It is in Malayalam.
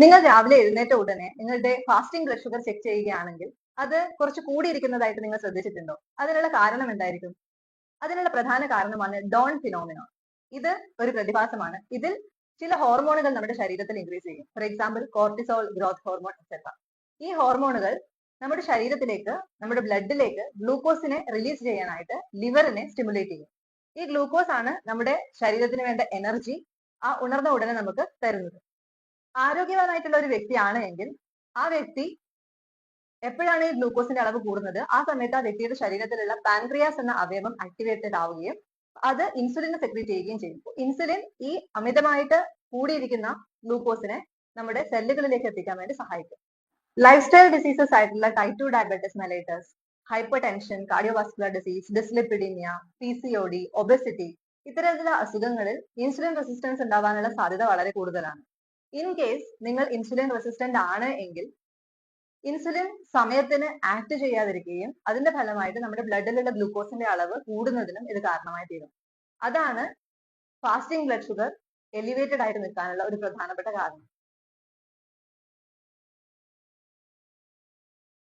നിങ്ങൾ രാവിലെ എഴുന്നേറ്റ ഉടനെ നിങ്ങളുടെ ഫാസ്റ്റിംഗ് ബ്ലഡ് ഷുഗർ ചെക്ക് ചെയ്യുകയാണെങ്കിൽ അത് കുറച്ച് കൂടിയിരിക്കുന്നതായിട്ട് നിങ്ങൾ ശ്രദ്ധിച്ചിട്ടുണ്ടോ? അതിനുള്ള കാരണം എന്തായിരിക്കും? അതിനുള്ള പ്രധാന കാരണമാണ് ഡോൺ ഫിനോമിനോൺ. ഇത് ഒരു പ്രതിഭാസമാണ്. ഇതിൽ ചില ഹോർമോണുകൾ നമ്മുടെ ശരീരത്തിൽ ഇൻക്രീസ് ചെയ്യും. For example cortisol, growth hormone etcetera. ഈ ഹോർമോണുകൾ നമ്മുടെ ശരീരത്തിലേക്ക്, നമ്മുടെ ബ്ലഡിലേക്ക് ഗ്ലൂക്കോസിനെ റിലീസ് ചെയ്യാനായിട്ട് ലിവറിനെ സ്റ്റിമുലേറ്റ് ചെയ്യും. ഈ ഗ്ലൂക്കോസ് ആണ് നമ്മുടെ ശരീരത്തിന് വേണ്ട എനർജി ആ ഉണർന്ന ഉടനെ നമുക്ക് തരുന്നത്. ആരോഗ്യവാനായിട്ടുള്ള ഒരു വ്യക്തിയാണ് എങ്കിൽ ആ വ്യക്തി എപ്പോഴാണ് ഈ ഗ്ലൂക്കോസിന്റെ അളവ് കൂടുന്നത്, ആ സമയത്ത് ആ വ്യക്തിയുടെ ശരീരത്തിലുള്ള പാൻക്രിയാസ് എന്ന അവയവം ആക്ടിവേറ്റഡ് ആവുകയും അത് ഇൻസുലിൻ സെക്രീറ്റ് ചെയ്യുകയും ചെയ്യും. ഇൻസുലിൻ ഈ അമിതമായിട്ട് കൂടിയിരിക്കുന്ന ഗ്ലൂക്കോസിനെ നമ്മുടെ സെല്ലുകളിലേക്ക് എത്തിക്കാൻ വേണ്ടി സഹായിക്കും. ലൈഫ് സ്റ്റൈൽ ഡിസീസസ് ആയിട്ടുള്ള type 2 diabetes mellitus, hyper tension, cardiovascular disease, dyslipidaemia, PCOD, obesity ഇത്തരത്തിലുള്ള അസുഖങ്ങളിൽ ഇൻസുലിൻ റെസിസ്റ്റൻസ് ഉണ്ടാവാനുള്ള സാധ്യത വളരെ കൂടുതലാണ്. ഇൻ കേസ് നിങ്ങൾ ഇൻസുലിൻ റെസിസ്റ്റന്റ് ആണ് എങ്കിൽ ഇൻസുലിൻ സമയത്തിന് ആക്ട് ചെയ്യാതിരിക്കുകയും അതിന്റെ ഫലമായിട്ട് നമ്മുടെ ബ്ലഡിലുള്ള ഗ്ലൂക്കോസിന്റെ അളവ് കൂടുന്നതിനും ഇത് കാരണമായി തീരും. അതാണ് ഫാസ്റ്റിംഗ് ബ്ലഡ് ഷുഗർ എലിവേറ്റഡ് ആയിട്ട് നിൽക്കാനുള്ള ഒരു പ്രധാനപ്പെട്ട കാരണം.